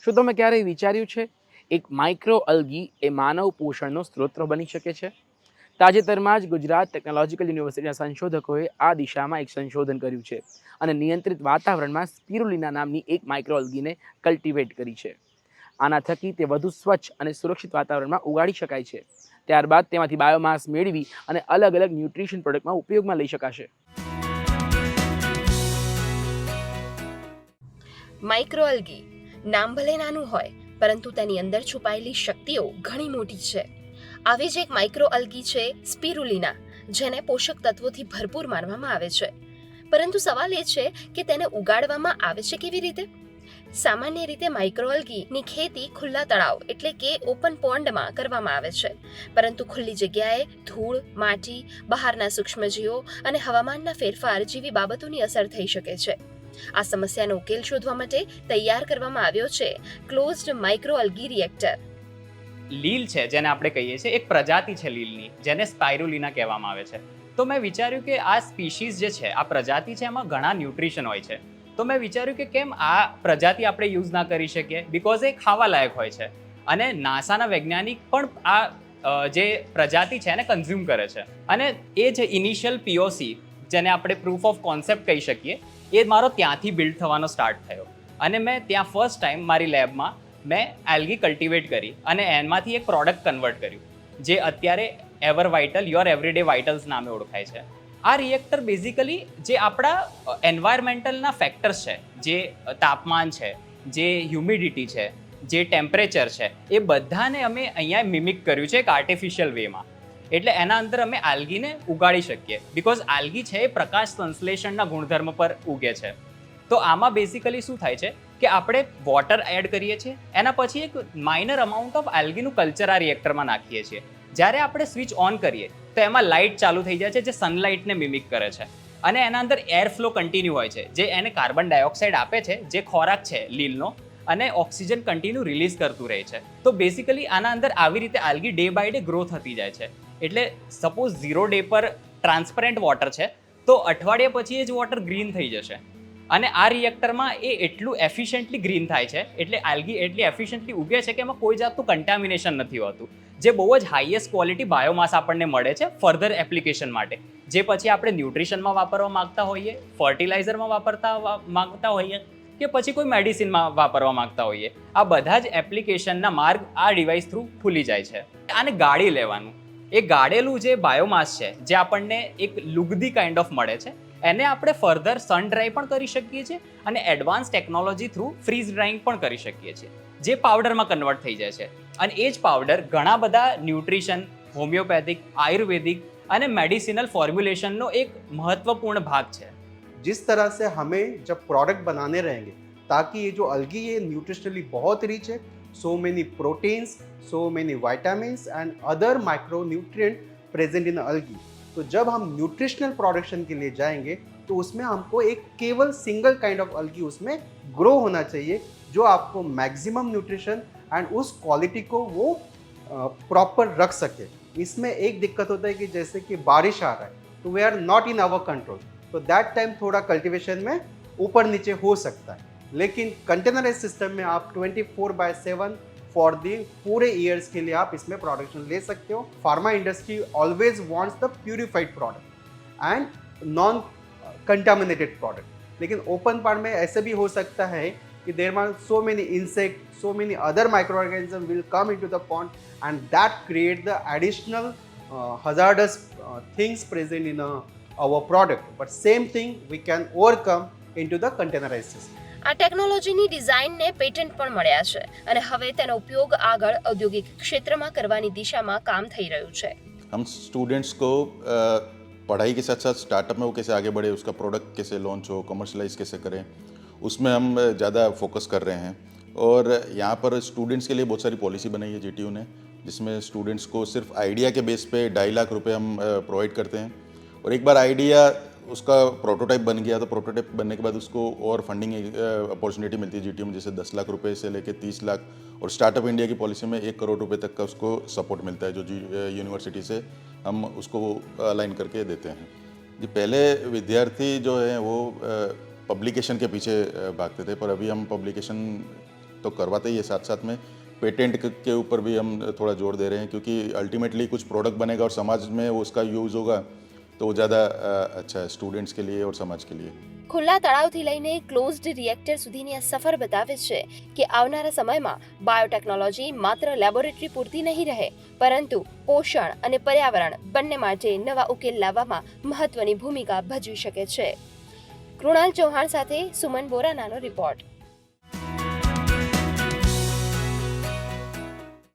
શું તમે ક્યારેય વિચાર્યું છે એક માઇક્રો અલ્ગી એ માનવ પોષણનો સ્ત્રોત બની શકે છે? તાજેતરમાં જ ગુજરાત ટેકનોલોજીકલ યુનિવર્સિટીના સંશોધકોએ આ દિશામાં એક સંશોધન કર્યું છે અને નિયંત્રિત વાતાવરણમાં સ્પિરુલિના નામની એક માઇક્રો અલ્ગીને કલ્ટિવેટ કરી છે. આના થકી તે વધુ સ્વચ્છ અને સુરક્ષિત વાતાવરણમાં ઉગાડી શકાય છે. ત્યારબાદ તેમાંથી બાયોમાસ મેળવી અને અલગ અલગ ન્યુટ્રિશન પ્રોડક્ટમાં ઉપયોગમાં લઈ શકાશે. માઇક્રોઅલ્ગી નામ ભલે નાનું હોય, પરંતુ તેની અંદર છુપાયેલી શક્તિઓ ઘણી મોટી છે. આવી જ એક માઇક્રોઅલ્ગી છે સ્પિરુલિના, જેને પોષક તત્વોથી ભરપૂર માનવામાં આવે છે. પરંતુ સવાલ એ છે કે તેને ઉગાડવામાં આવે છે કેવી રીતે? સામાન્ય રીતે માઇક્રોઅલ્ગીની ખેતી ખુલ્લા તળાવ એટલે કે ઓપન પોન્ડમાં કરવામાં આવે છે. પરંતુ ખુલ્લી જગ્યાએ ધૂળ, માટી, બહારના સૂક્ષ્મજીવો અને હવામાનના ફેરફાર જેવી બાબતોની અસર થઈ શકે છે. આ સમસ્યાનો ઉકેલ શોધવા માટે તૈયાર કરવામાં આવ્યો છે ક્લોઝડ માઇક્રોઅલ્ગી રિએક્ટર. લીલ છે જેને આપણે કહીએ છીએ, એક પ્રજાતિ છે લીલની, જેને સ્પાઇરુલિના કહેવામાં આવે છે. તો મેં વિચાર્યું કે આ સ્પીશીઝ જે છે, આ પ્રજાતિ છે, એમાં ઘણા ન્યુટ્રિશન હોય છે. તો મેં વિચાર્યું કે કેમ આ પ્રજાતિ આપણે યુઝ ના કરી શકીએ, બિકોઝ એ ખાવા લાયક હોય છે અને નાસાના વૈજ્ઞાનિક પણ આ જે પ્રજાતિ છે એને કન્ઝ્યુમ કરે છે. અને એ જે ઇનિશિયલ પીઓસી, જેને આપણે પ્રૂફ ઓફ કોન્સેપ્ટ કહી શકીએ, એ મારો ત્યાંથી બિલ્ડ થવાનો સ્ટાર્ટ થયો. અને મેં ત્યાં ફર્સ્ટ ટાઈમ મારી લેબમાં મેં એલ્ગી કલ્ટિવેટ કરી અને એમાંથી એક પ્રોડક્ટ કન્વર્ટ કર્યું, જે અત્યારે ever vital, your every day vitals નામે ઓળખાય છે. આ રિએક્ટર બેઝિકલી જે આપણા એન્વાયરમેન્ટલના ફેક્ટર્સ છે, જે તાપમાન છે, જે હ્યુમિડિટી છે, જે ટેમ્પરેચર છે, એ બધાને અમે અહીંયા મિમિક કર્યું છે એક આર્ટિફિશિયલ વેમાં. એટલે એના અંદર અમે આલ્ગીને ઉગાડી શકીએ, બિકોઝ આલ્ગી છે એ પ્રકાશ સંશ્લેષણના ગુણધર્મ પર ઉગે છે. તો આમાં બેઝિકલી શું થાય છે કે આપણે વોટર એડ કરીએ છીએ, એના પછી એક માઇનર અમાઉન્ટ ઓફ આલ્ગીનું કલ્ચર આ રિએક્ટરમાં નાખીએ છીએ. જ્યારે આપણે સ્વિચ ઓન કરીએ તો એમાં લાઇટ ચાલુ થઈ જાય છે, જે સનલાઇટને મિમિક કરે છે. અને એના અંદર એર ફ્લો કન્ટિન્યુ હોય છે, જે એને કાર્બન ડાયોક્સાઇડ આપે છે, જે ખોરાક છે લીલનો, અને ઓક્સિજન કન્ટિન્યુ રિલીઝ કરતું રહે છે. તો બેઝિકલી આના અંદર આવી રીતે algae day by day grow થતી જાય છે. એટલે સપોઝ 0 ડે પર ટ્રાન્સપરન્ટ વોટર છે, તો અઠવાડિયા પછી એ જ વોટર ગ્રીન થઈ જશે. અને આ રિએક્ટરમાં એ એટલું એફિશિયન્ટલી ગ્રીન થાય છે, એટલે આલ્ગી એટલી એફિશિયન્ટલી ઉગે છે કે એમાં કોઈ જાતનું કન્ટામિનેશન નથી હોતું, જે બહુ જ હાઈએસ્ટ ક્વોલિટી બાયોમાસ આપણને મળે છે ફર્ધર એપ્લિકેશન માટે, જે પછી આપણે ન્યુટ્રિશનમાં વાપરવા માંગતા હોઈએ, ફર્ટિલાઇઝરમાં વાપરતા માંગતા હોઈએ, કે પછી કોઈ મેડિસિનમાં વાપરવા માંગતા હોઈએ. આ બધા જ એપ્લિકેશનના માર્ગ આ ડિવાઇસ થ્રુ ખુલી જાય છે. આને ગાળી લેવાનું, એ ગાળેલું જે બાયોમાસ છે, જે આપણને એક લુગદી કાઇન્ડ ઓફ મળે છે, એને આપણે ફર્ધર સન ડ્રાય પણ કરી શકીએ છીએ અને એડવાન્સ ટેકનોલોજી થ્રુ ફ્રીઝ ડ્રાઈંગ પણ કરી શકીએ છીએ, જે પાવડરમાં કન્વર્ટ થઈ જાય છે. અને એ જ પાવડર ઘણા બધા ન્યુટ્રિશન, હોમિયોપેથિક, આયુર્વેદિક અને मेडिसिनल फॉर्मुलेशन एक महत्वपूर्ण भाग है. जिस तरह से हमें जब प्रोडक्ट बनाने रहेंगे, ताकि ये जो अल्गी है न्यूट्रिशनली बहुत रिच है, so many proteins, so many vitamins and other micro nutrient present in algae. तो जब हम न्यूट्रिशनल प्रोडक्शन के लिए जाएंगे तो उसमें हमको एक केवल सिंगल काइंड ऑफ अल्गी उसमें ग्रो होना चाहिए, जो आपको मैक्सिमम न्यूट्रिशन एंड उस क्वालिटी को वो प्रॉपर रख सके. इसमें एक दिक्कत होता है कि जैसे कि बारिश आ रहा है, तो we are not in our control, तो दैट टाइम थोड़ा कल्टिवेशन में ऊपर नीचे हो सकता है. लेकिन कंटेनराइज सिस्टम में आप 24/7 फॉर द पूरे ईयर्स के लिए आप इसमें प्रोडक्शन ले सकते हो. Pharma industry always wants the purified product and non contaminated product. लेकिन ओपन पार्ट में ऐसे भी हो सकता है कि there are so many insect, so many other microorganisms will come into the pond and that create the additional hazardous things present in our product. But same thing we can overcome into the containerized system. આ ટેકનોલોજીની ડિઝાઇનને patent પણ મળ્યા છે અને હવે તેનો ઉપયોગ આગળ ઔદ્યોગિક ક્ષેત્રમાં કરવાની દિશામાં કામ થઈ રહ્યું છે. हम स्टूडेंट्स को पढ़ाई के साथ साथ स्टार्टअप में वो कैसे आगे बढ़े, उसका प्रोडक्ट कैसे लॉन्च हो, कमर्शलाइज कैसे करें, उसमें हम ज़्यादा फोकस कर रहे हैं. और यहाँ पर स्टूडेंट्स के लिए बहुत सारी पॉलिसी बनाई है जीटीयू ने, जिसमें स्टूडेंट्स को सिर्फ आइडिया के बेस पे 2.5 लाख रुपए हम प्रोवाइड करते हैं. और एक बार आइडिया उसका प्रोटोटाइप बन गया तो प्रोटोटाइप बनने के बाद उसको और फंडिंग अपॉर्चुनिटी मिलती है जीटीयू में, जैसे 10 लाख रुपए से लेकर 30 लाख. और स्टार्टअप इंडिया की पॉलिसी में 1 करोड़ रुपए तक का उसको सपोर्ट मिलता है, जो यूनिवर्सिटी से हम उसको अलाइन करके देते हैं. जी, पहले विद्यार्थी जो है वो पब्लिकेशन के पीछे भागते थे, पर अभी हम पब्लिकेशन तो करवाते ही है, साथ साथ में पेटेंट के ऊपर भी हम थोड़ा जोर दे रहे हैं, क्योंकि अल्टीमेटली कुछ प्रोडक्ट बनेगा और समाज में वो उसका यूज़ होगा तो वो ज़्यादा अच्छा है स्टूडेंट्स के लिए और समाज के लिए. ખુલ્લા તળાવથી લઈને ક્લોઝડ રિએક્ટર સુધીની આ સફર બતાવે છે કે આવનારા સમયમાં બાયોટેકનોલોજી માત્ર લેબોરેટરી પૂરતી નહીં રહે, પરંતુ પોષણ અને પર્યાવરણ બંને માટે નવા ઉકેલ લાવવામાં મહત્વની ભૂમિકા ભજવી શકે છે. કૃણાલ ચૌહાણ સાથે સુમન બોરાનાનો રિપોર્ટ.